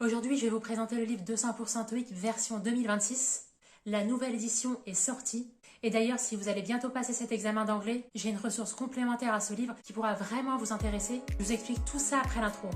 Aujourd'hui, je vais vous présenter le livre 200% TOEIC version 2026. La nouvelle édition est sortie. Et d'ailleurs, si vous allez bientôt passer cet examen d'anglais, j'ai une ressource complémentaire à ce livre qui pourra vraiment vous intéresser. Je vous explique tout ça après l'intro.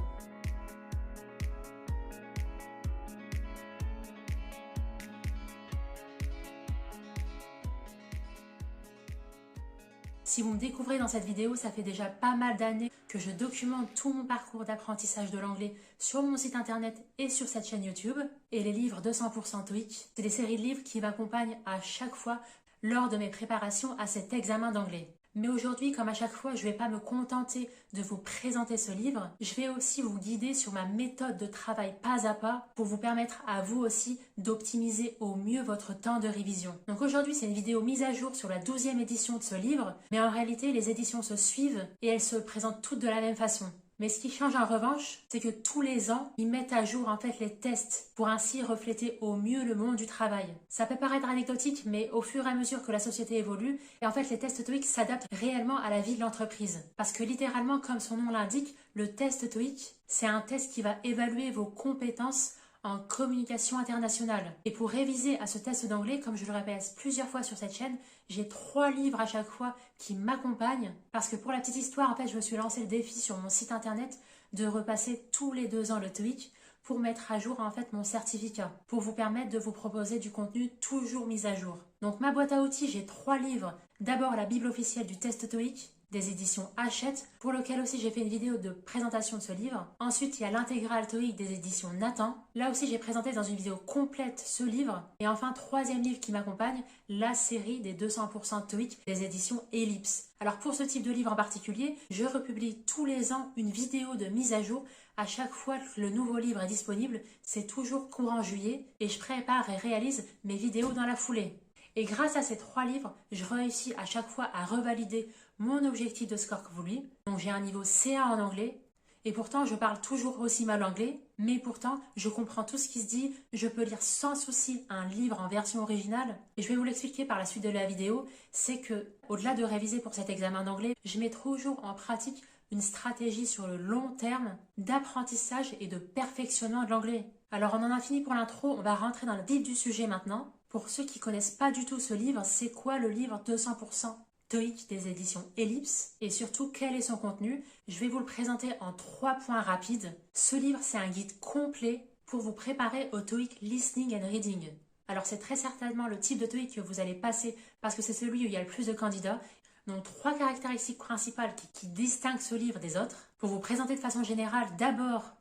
Si vous me découvrez dans cette vidéo, ça fait déjà pas mal d'années que je documente tout mon parcours d'apprentissage de l'anglais sur mon site internet et sur cette chaîne YouTube. Et les livres 200% TOEIC, c'est des séries de livres qui m'accompagnent à chaque fois lors de mes préparations à cet examen d'anglais. Mais aujourd'hui, comme à chaque fois, je ne vais pas me contenter de vous présenter ce livre, je vais aussi vous guider sur ma méthode de travail pas à pas pour vous permettre à vous aussi d'optimiser au mieux votre temps de révision. Donc aujourd'hui, c'est une vidéo mise à jour sur la 12e édition de ce livre, mais en réalité, les éditions se suivent et elles se présentent toutes de la même façon. Mais ce qui change en revanche, c'est que tous les ans, ils mettent à jour en fait les tests pour ainsi refléter au mieux le monde du travail. Ça peut paraître anecdotique, mais au fur et à mesure que la société évolue, et en fait les tests TOEIC s'adaptent réellement à la vie de l'entreprise. Parce que littéralement, comme son nom l'indique, le test TOEIC, c'est un test qui va évaluer vos compétences en communication internationale. Et pour réviser à ce test d'anglais, comme je le répète plusieurs fois sur cette chaîne, j'ai 3 livres à chaque fois qui m'accompagnent parce que pour la petite histoire, en fait, je me suis lancé le défi sur mon site internet de repasser tous les 2 ans le TOEIC pour mettre à jour en fait mon certificat, pour vous permettre de vous proposer du contenu toujours mis à jour. Donc ma boîte à outils, j'ai 3 livres. D'abord la Bible officielle du test TOEIC, des éditions Hachette, pour lequel aussi j'ai fait une vidéo de présentation de ce livre. Ensuite, il y a l'intégrale TOEIC des éditions Nathan. Là aussi, j'ai présenté dans une vidéo complète ce livre. Et enfin, 3e livre qui m'accompagne, la série des 200% TOEIC des éditions Ellipse. Alors pour ce type de livre en particulier, je republie tous les ans une vidéo de mise à jour à chaque fois que le nouveau livre est disponible. C'est toujours courant juillet et je prépare et réalise mes vidéos dans la foulée. Et grâce à ces 3 livres, je réussis à chaque fois à revalider mon objectif de score voulu. Donc j'ai un niveau C1 en anglais. Et pourtant, je parle toujours aussi mal anglais. Mais pourtant, je comprends tout ce qui se dit. Je peux lire sans souci un livre en version originale. Et je vais vous l'expliquer par la suite de la vidéo. C'est que, au-delà de réviser pour cet examen d'anglais, je mets toujours en pratique une stratégie sur le long terme d'apprentissage et de perfectionnement de l'anglais. Alors on en a fini pour l'intro, on va rentrer dans le vif du sujet maintenant. Pour ceux qui ne connaissent pas du tout ce livre, c'est quoi le livre 200% TOEIC des éditions Ellipse et surtout quel est son contenu? Je vais vous le présenter en 3 points rapides. Ce livre, c'est un guide complet pour vous préparer au TOEIC Listening and Reading. Alors c'est très certainement le type de TOEIC que vous allez passer parce que c'est celui où il y a le plus de candidats. Donc 3 caractéristiques principales qui distinguent ce livre des autres. Pour vous présenter de façon générale, d'abord,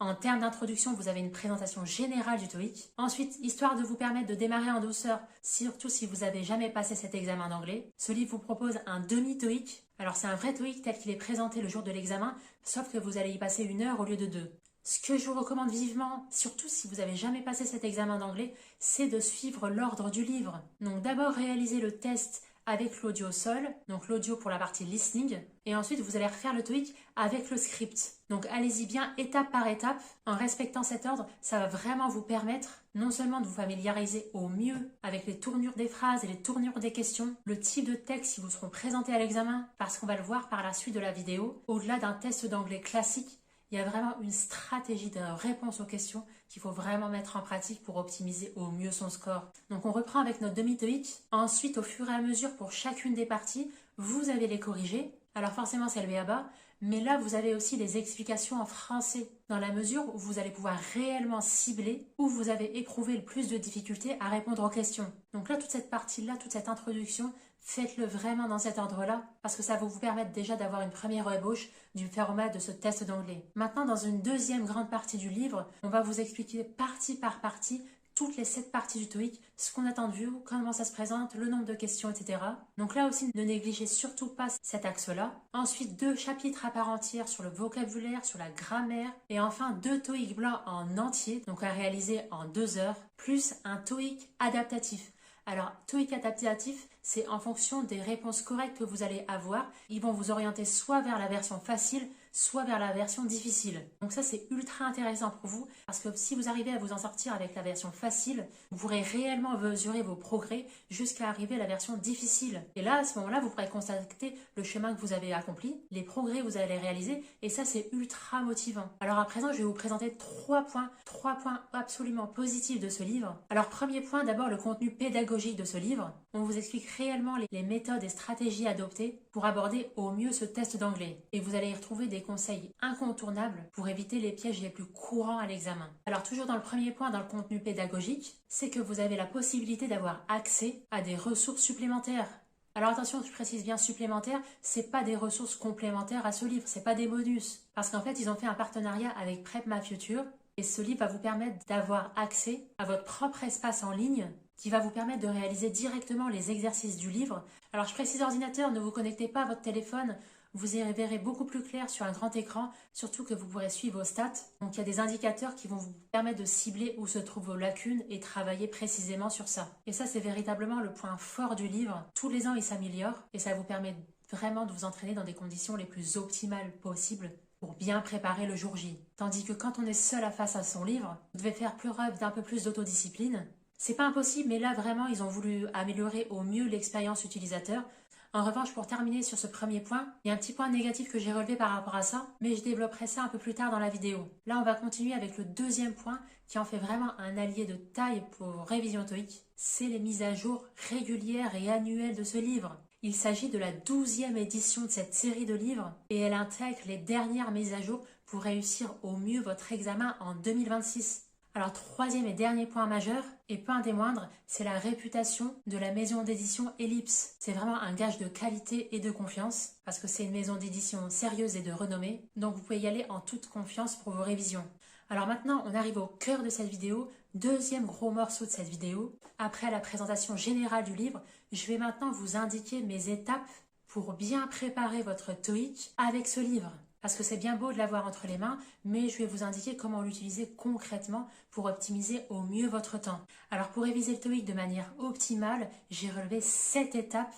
en termes d'introduction, vous avez une présentation générale du TOEIC. Ensuite, histoire de vous permettre de démarrer en douceur, surtout si vous n'avez jamais passé cet examen d'anglais, ce livre vous propose un demi-TOEIC. Alors c'est un vrai TOEIC tel qu'il est présenté le jour de l'examen, sauf que vous allez y passer 1 heure au lieu de 2. Ce que je vous recommande vivement, surtout si vous n'avez jamais passé cet examen d'anglais, c'est de suivre l'ordre du livre. Donc d'abord réaliser le test avec l'audio seul, donc l'audio pour la partie listening, et ensuite vous allez refaire le TOEIC avec le script. Donc allez-y bien étape par étape, en respectant cet ordre, ça va vraiment vous permettre non seulement de vous familiariser au mieux avec les tournures des phrases et les tournures des questions, le type de texte qui vous seront présentés à l'examen, parce qu'on va le voir par la suite de la vidéo, au-delà d'un test d'anglais classique, il y a vraiment une stratégie de réponse aux questions qu'il faut vraiment mettre en pratique pour optimiser au mieux son score. Donc on reprend avec notre demi-TOEIC. Ensuite, au fur et à mesure, pour chacune des parties, vous avez les corrigés. Alors forcément, c'est le b.a.-ba, mais là, vous avez aussi les explications en français, dans la mesure où vous allez pouvoir réellement cibler où vous avez éprouvé le plus de difficultés à répondre aux questions. Donc là, toute cette partie-là, toute cette introduction, faites-le vraiment dans cet ordre-là, parce que ça va vous permettre déjà d'avoir une première ébauche du format de ce test d'anglais. Maintenant, dans une deuxième grande partie du livre, on va vous expliquer partie par partie toutes les 7 parties du TOEIC, ce qu'on attend de vous, comment ça se présente, le nombre de questions, etc. Donc là aussi, ne négligez surtout pas cet axe-là. Ensuite, 2 chapitres à part entière sur le vocabulaire, sur la grammaire. Et enfin, 2 TOEIC blancs en entier, donc à réaliser en 2 heures, plus un TOEIC adaptatif. Alors, TOEIC adaptatif, c'est en fonction des réponses correctes que vous allez avoir. Ils vont vous orienter soit vers la version facile, soit vers la version difficile. Donc ça, c'est ultra intéressant pour vous parce que si vous arrivez à vous en sortir avec la version facile, vous pourrez réellement mesurer vos progrès jusqu'à arriver à la version difficile. Et là, à ce moment-là, vous pourrez constater le chemin que vous avez accompli, les progrès que vous allez réaliser, et ça, c'est ultra motivant. Alors à présent, je vais vous présenter trois points absolument positifs de ce livre. Alors premier point, d'abord le contenu pédagogique de ce livre. On vous explique réellement les méthodes et stratégies adoptées pour aborder au mieux ce test d'anglais. Et vous allez y retrouver des conseils incontournables pour éviter les pièges les plus courants à l'examen. Alors toujours dans le premier point, dans le contenu pédagogique, c'est que vous avez la possibilité d'avoir accès à des ressources supplémentaires. Alors attention, je précise bien supplémentaires, c'est pas des ressources complémentaires à ce livre, c'est pas des bonus. Parce qu'en fait, ils ont fait un partenariat avec Prep My Future et ce livre va vous permettre d'avoir accès à votre propre espace en ligne qui va vous permettre de réaliser directement les exercices du livre. Alors je précise ordinateur, ne vous connectez pas à votre téléphone, vous y verrez beaucoup plus clair sur un grand écran, surtout que vous pourrez suivre vos stats. Donc il y a des indicateurs qui vont vous permettre de cibler où se trouvent vos lacunes et travailler précisément sur ça. Et ça, c'est véritablement le point fort du livre. Tous les ans, il s'améliore et ça vous permet vraiment de vous entraîner dans des conditions les plus optimales possibles pour bien préparer le jour J. Tandis que quand on est seul face à son livre, vous devez faire preuve d'un peu plus d'autodiscipline. C'est pas impossible, mais là vraiment, ils ont voulu améliorer au mieux l'expérience utilisateur. En revanche, pour terminer sur ce premier point, il y a un petit point négatif que j'ai relevé par rapport à ça, mais je développerai ça un peu plus tard dans la vidéo. Là, on va continuer avec le deuxième point qui en fait vraiment un allié de taille pour révision TOEIC. C'est les mises à jour régulières et annuelles de ce livre. Il s'agit de la 12e édition de cette série de livres et elle intègre les dernières mises à jour pour réussir au mieux votre examen en 2026. Alors troisième et dernier point majeur, et pas un des moindres, c'est la réputation de la maison d'édition Ellipse. C'est vraiment un gage de qualité et de confiance, parce que c'est une maison d'édition sérieuse et de renommée, donc vous pouvez y aller en toute confiance pour vos révisions. Alors maintenant, on arrive au cœur de cette vidéo, deuxième gros morceau de cette vidéo. Après la présentation générale du livre, je vais maintenant vous indiquer mes étapes pour bien préparer votre TOEIC avec ce livre. Parce que c'est bien beau de l'avoir entre les mains, mais je vais vous indiquer comment l'utiliser concrètement pour optimiser au mieux votre temps. Alors pour réviser le TOEIC de manière optimale, j'ai relevé 7 étapes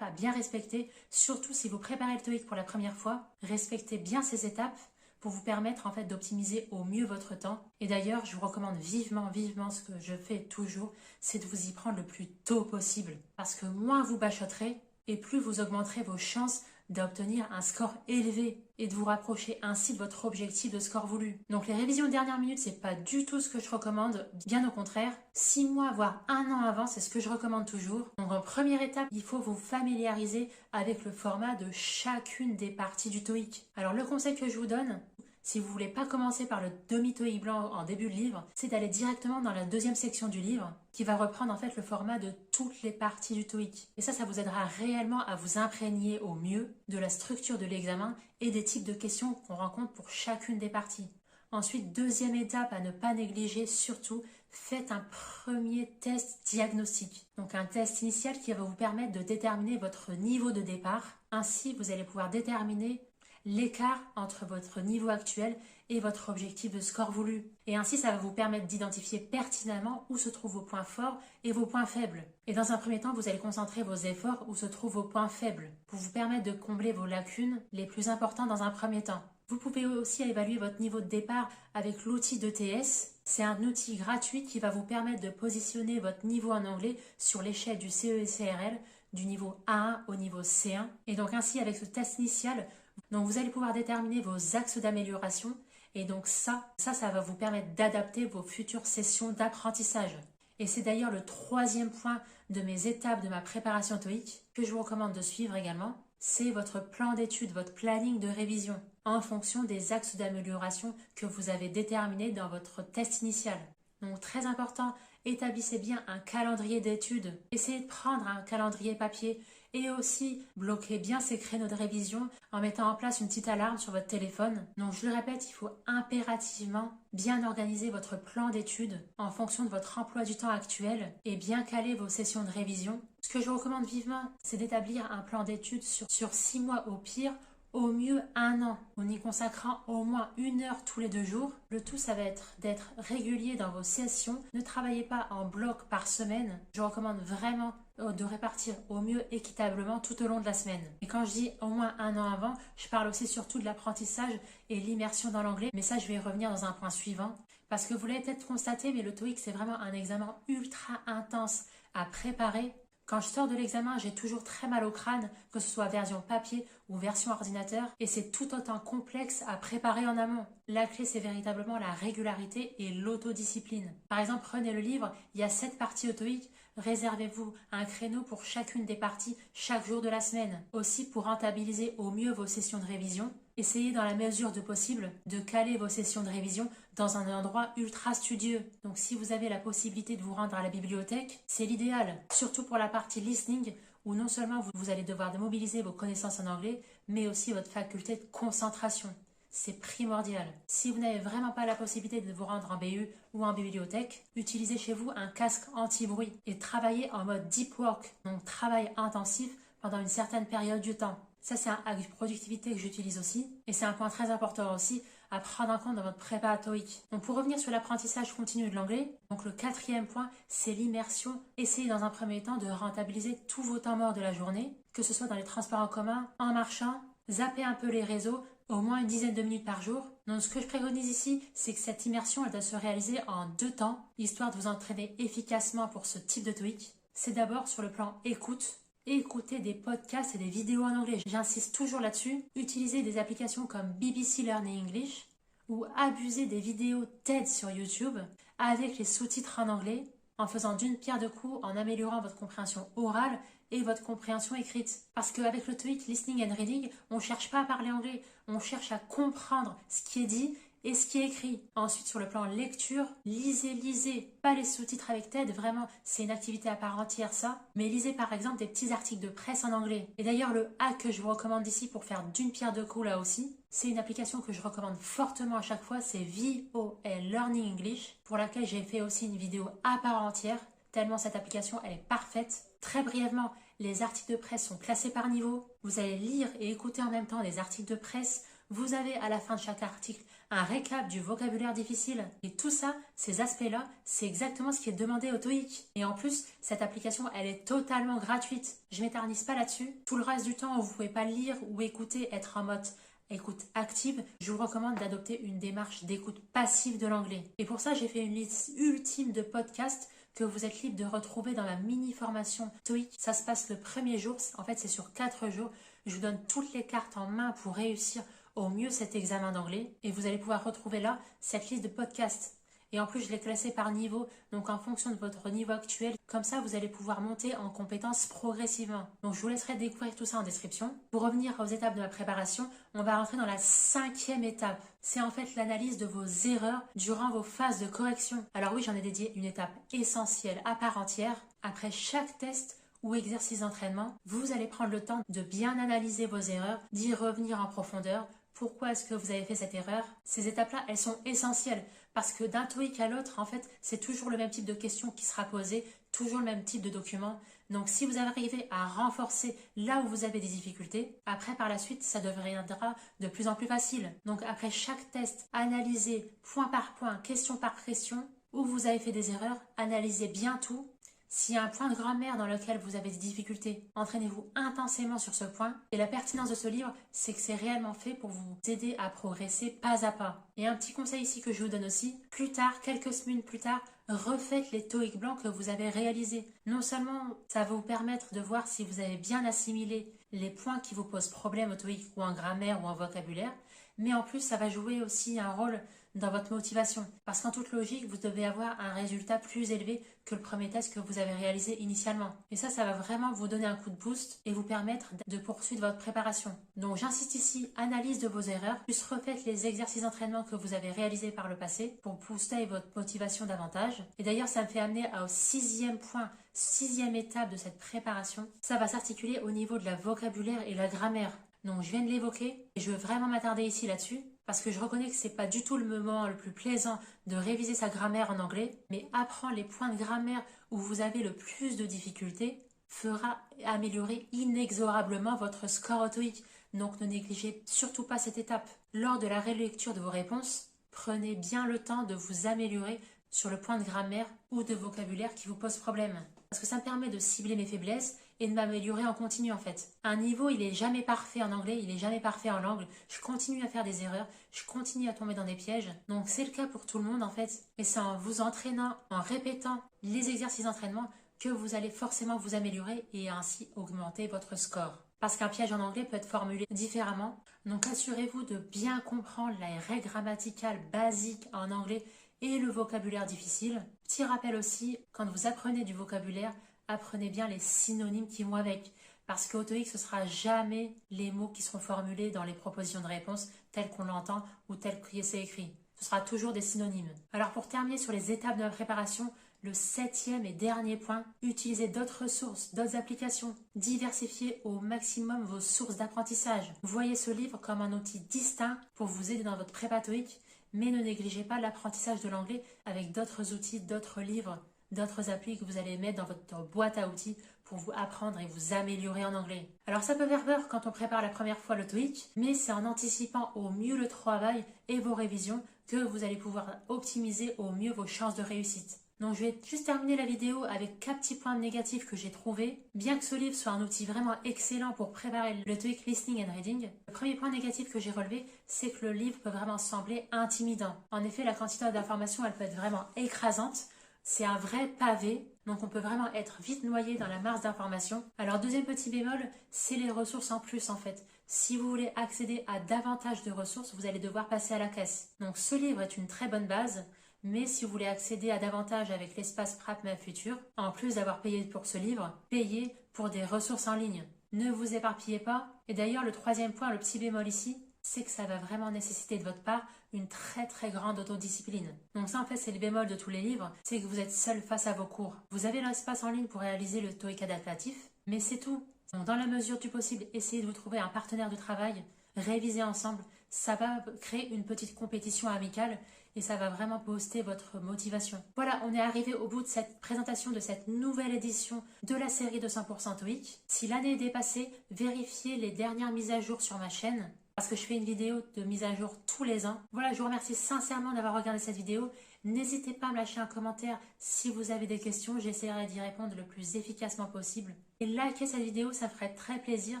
à bien respecter, surtout si vous préparez le TOEIC pour la première fois. Respectez bien ces étapes pour vous permettre en fait d'optimiser au mieux votre temps. Et d'ailleurs, je vous recommande vivement ce que je fais toujours, c'est de vous y prendre le plus tôt possible. Parce que moins vous bachotterez, et plus vous augmenterez vos chances d'obtenir un score élevé et de vous rapprocher ainsi de votre objectif de score voulu. Donc les révisions de dernière minute, c'est pas du tout ce que je recommande, bien au contraire. 6 mois, voire 1 an avant, c'est ce que je recommande toujours. Donc en première étape, il faut vous familiariser avec le format de chacune des parties du TOEIC. Alors le conseil que je vous donne, si vous ne voulez pas commencer par le demi-TOEIC blanc en début de livre, c'est d'aller directement dans la deuxième section du livre qui va reprendre en fait le format de toutes les parties du TOEIC. Et ça vous aidera réellement à vous imprégner au mieux de la structure de l'examen et des types de questions qu'on rencontre pour chacune des parties. Ensuite, deuxième étape à ne pas négliger, surtout, faites un premier test diagnostique. Donc un test initial qui va vous permettre de déterminer votre niveau de départ. Ainsi, vous allez pouvoir déterminer l'écart entre votre niveau actuel et votre objectif de score voulu. Et ainsi, ça va vous permettre d'identifier pertinemment où se trouvent vos points forts et vos points faibles. Et dans un premier temps, vous allez concentrer vos efforts où se trouvent vos points faibles pour vous permettre de combler vos lacunes les plus importantes dans un premier temps. Vous pouvez aussi évaluer votre niveau de départ avec l'outil d'ETS. C'est un outil gratuit qui va vous permettre de positionner votre niveau en anglais sur l'échelle du CE/CRL du niveau A1 au niveau C1. Et donc ainsi, avec ce test initial, donc vous allez pouvoir déterminer vos axes d'amélioration et donc ça va vous permettre d'adapter vos futures sessions d'apprentissage. Et c'est d'ailleurs le troisième point de mes étapes de ma préparation TOEIC que je vous recommande de suivre également. C'est votre plan d'études, votre planning de révision en fonction des axes d'amélioration que vous avez déterminés dans votre test initial. Donc très important, établissez bien un calendrier d'études. Essayez de prendre un calendrier papier et aussi bloquez bien ces créneaux de révision en mettant en place une petite alarme sur votre téléphone. Donc je le répète, il faut impérativement bien organiser votre plan d'études en fonction de votre emploi du temps actuel et bien caler vos sessions de révision. Ce que je recommande vivement, c'est d'établir un plan d'études sur 6 mois au pire, au mieux 1 an, en y consacrant au moins 1 heure tous les 2 jours. Le tout, ça va être d'être régulier dans vos sessions. Ne travaillez pas en bloc par semaine. Je recommande vraiment de répartir au mieux équitablement tout au long de la semaine. Et quand je dis au moins un an avant, je parle aussi surtout de l'apprentissage et l'immersion dans l'anglais, mais ça je vais y revenir dans un point suivant. Parce que vous l'avez peut-être constaté, mais le TOEIC c'est vraiment un examen ultra intense à préparer. Quand je sors de l'examen, j'ai toujours très mal au crâne, que ce soit version papier ou version ordinateur, et c'est tout autant complexe à préparer en amont. La clé, c'est véritablement la régularité et l'autodiscipline. Par exemple, prenez le livre, il y a 7 parties au TOEIC, réservez-vous un créneau pour chacune des parties chaque jour de la semaine. Aussi, pour rentabiliser au mieux vos sessions de révision, essayez dans la mesure de possible de caler vos sessions de révision dans un endroit ultra studieux. Donc si vous avez la possibilité de vous rendre à la bibliothèque, c'est l'idéal. Surtout pour la partie listening, où non seulement vous allez devoir mobiliser vos connaissances en anglais, mais aussi votre faculté de concentration. C'est primordial. Si vous n'avez vraiment pas la possibilité de vous rendre en BU ou en bibliothèque, utilisez chez vous un casque anti-bruit et travaillez en mode deep work, donc travail intensif pendant une certaine période du temps. Ça, c'est un hack de productivité que j'utilise aussi et c'est un point très important aussi à prendre en compte dans votre prépa TOEIC. Donc pour revenir sur l'apprentissage continu de l'anglais, donc le 4e point, c'est l'immersion. Essayez dans un premier temps de rentabiliser tous vos temps morts de la journée, que ce soit dans les transports en commun, en marchant, zappez un peu les réseaux, au moins une dizaine de minutes par jour. Donc ce que je préconise ici, c'est que cette immersion, elle doit se réaliser en 2 temps, histoire de vous entraîner efficacement pour ce type de TOEIC. C'est d'abord sur le plan écoute. Écoutez des podcasts et des vidéos en anglais. J'insiste toujours là-dessus. Utilisez des applications comme BBC Learning English ou abusez des vidéos TED sur YouTube avec les sous-titres en anglais en faisant d'une pierre deux coups, en améliorant votre compréhension orale et votre compréhension écrite. Parce qu'avec le TOEIC Listening and Reading, on ne cherche pas à parler anglais, on cherche à comprendre ce qui est dit et ce qui est écrit. Ensuite, sur le plan lecture, lisez. Pas les sous-titres avec TED, vraiment, c'est une activité à part entière ça. Mais lisez par exemple des petits articles de presse en anglais. Et d'ailleurs, le hack que je vous recommande ici pour faire d'une pierre deux coups là aussi, c'est une application que je recommande fortement à chaque fois, c'est VOL Learning English, pour laquelle j'ai fait aussi une vidéo à part entière, tellement cette application, elle est parfaite. Très brièvement, les articles de presse sont classés par niveau. Vous allez lire et écouter en même temps des articles de presse. Vous avez à la fin de chaque article un récap du vocabulaire difficile. Et tout ça, ces aspects-là, c'est exactement ce qui est demandé au TOEIC. Et en plus, cette application, elle est totalement gratuite. Je m'éternise pas là-dessus. Tout le reste du temps où vous pouvez pas lire ou écouter, être en mode écoute active, je vous recommande d'adopter une démarche d'écoute passive de l'anglais. Et pour ça, j'ai fait une liste ultime de podcasts que vous êtes libre de retrouver dans ma mini-formation TOEIC. Ça se passe le premier jour. En fait, c'est sur 4 jours. Je vous donne toutes les cartes en main pour réussir au mieux cet examen d'anglais et vous allez pouvoir retrouver là cette liste de podcasts. Et en plus, je l'ai classé par niveau, donc en fonction de votre niveau actuel. Comme ça, vous allez pouvoir monter en compétences progressivement. Donc, je vous laisserai découvrir tout ça en description. Pour revenir aux étapes de ma préparation, on va rentrer dans la 5e étape. C'est en fait l'analyse de vos erreurs durant vos phases de correction. Alors oui, j'en ai dédié une étape essentielle à part entière. Après chaque test ou exercice d'entraînement, vous allez prendre le temps de bien analyser vos erreurs, d'y revenir en profondeur. Pourquoi est-ce que vous avez fait cette erreur? Ces étapes-là, elles sont essentielles parce que d'un TOEIC à l'autre, en fait, c'est toujours le même type de question qui sera posée, toujours le même type de document. Donc, si vous arrivez à renforcer là où vous avez des difficultés, après, par la suite, ça deviendra de plus en plus facile. Donc, après chaque test, analysez point par point, question par question, où vous avez fait des erreurs, analysez bien tout. S'il y a un point de grammaire dans lequel vous avez des difficultés, entraînez-vous intensément sur ce point. Et la pertinence de ce livre, c'est que c'est réellement fait pour vous aider à progresser pas à pas. Et un petit conseil ici que je vous donne aussi, plus tard, quelques semaines plus tard, refaites les TOEIC blancs que vous avez réalisés. Non seulement ça va vous permettre de voir si vous avez bien assimilé les points qui vous posent problème au TOEIC ou en grammaire ou en vocabulaire, mais en plus ça va jouer aussi un rôle dans votre motivation. Parce qu'en toute logique, vous devez avoir un résultat plus élevé que le premier test que vous avez réalisé initialement. Et ça va vraiment vous donner un coup de boost et vous permettre de poursuivre votre préparation. Donc j'insiste ici, analyse de vos erreurs, plus refaites les exercices d'entraînement que vous avez réalisés par le passé pour booster votre motivation davantage. Et d'ailleurs, ça me fait amener au 6e point, 6e étape de cette préparation. Ça va s'articuler au niveau de la vocabulaire et la grammaire. Donc je viens de l'évoquer et je veux vraiment m'attarder ici là-dessus parce que je reconnais que c'est pas du tout le moment le plus plaisant de réviser sa grammaire en anglais, mais apprendre les points de grammaire où vous avez le plus de difficultés fera améliorer inexorablement votre score au TOEIC. Donc ne négligez surtout pas cette étape. Lors de la relecture de vos réponses, prenez bien le temps de vous améliorer sur le point de grammaire ou de vocabulaire qui vous pose problème. parce que ça me permet de cibler mes faiblesses et de m'améliorer en continu en fait. Un niveau, il est jamais parfait en anglais, il est jamais parfait en langue. Je continue à faire des erreurs, je continue à tomber dans des pièges. Donc c'est le cas pour tout le monde en fait. Et c'est en vous entraînant, en répétant les exercices d'entraînement que vous allez forcément vous améliorer et ainsi augmenter votre score. Parce qu'un piège en anglais peut être formulé différemment. Donc assurez-vous de bien comprendre les règles grammaticales basiques en anglais et le vocabulaire difficile. Petit rappel aussi, quand vous apprenez du vocabulaire, apprenez bien les synonymes qui vont avec. Parce qu'au TOEIC, ce ne sera jamais les mots qui seront formulés dans les propositions de réponse telles qu'on l'entend ou telles que c'est écrit. Ce sera toujours des synonymes. Alors pour terminer sur les étapes de la préparation, le 7e et dernier point, utilisez d'autres ressources, d'autres applications. Diversifiez au maximum vos sources d'apprentissage. Voyez ce livre comme un outil distinct pour vous aider dans votre prépa TOEIC, mais ne négligez pas l'apprentissage de l'anglais avec d'autres outils, d'autres livres, d'autres applis que vous allez mettre dans votre boîte à outils pour vous apprendre et vous améliorer en anglais. Alors ça peut faire peur quand on prépare la première fois le TOEIC, mais c'est en anticipant au mieux le travail et vos révisions que vous allez pouvoir optimiser au mieux vos chances de réussite. Donc je vais juste terminer la vidéo avec 4 petits points négatifs que j'ai trouvés. Bien que ce livre soit un outil vraiment excellent pour préparer le TOEIC Listening and Reading, le premier point négatif que j'ai relevé, c'est que le livre peut vraiment sembler intimidant. En effet, la quantité d'informations, elle peut être vraiment écrasante. C'est un vrai pavé, donc on peut vraiment être vite noyé dans la masse d'informations. Alors deuxième petit bémol, c'est les ressources en plus en fait. Si vous voulez accéder à davantage de ressources, vous allez devoir passer à la caisse. Donc ce livre est une très bonne base. Mais si vous voulez accéder à davantage avec l'espace PrapMap Futur, en plus d'avoir payé pour ce livre, payez pour des ressources en ligne. Ne vous éparpillez pas. Et d'ailleurs, le troisième point, le petit bémol ici, c'est que ça va vraiment nécessiter de votre part une très grande autodiscipline. Donc ça, en fait, c'est le bémol de tous les livres, c'est que vous êtes seul face à vos cours. Vous avez l'espace en ligne pour réaliser le TOEIC adaptatif, mais c'est tout. Donc dans la mesure du possible, essayez de vous trouver un partenaire de travail, révisez ensemble. Ça va créer une petite compétition amicale et ça va vraiment booster votre motivation. Voilà, on est arrivé au bout de cette présentation de cette nouvelle édition de la série de 100% TOEIC. Si l'année est dépassée, vérifiez les dernières mises à jour sur ma chaîne parce que je fais une vidéo de mise à jour tous les ans. Voilà, je vous remercie sincèrement d'avoir regardé cette vidéo. N'hésitez pas à me lâcher un commentaire si vous avez des questions. J'essaierai d'y répondre le plus efficacement possible. Et likez cette vidéo, ça me ferait très plaisir.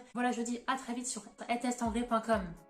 Voilà, je vous dis à très vite sur ettestanglais.com.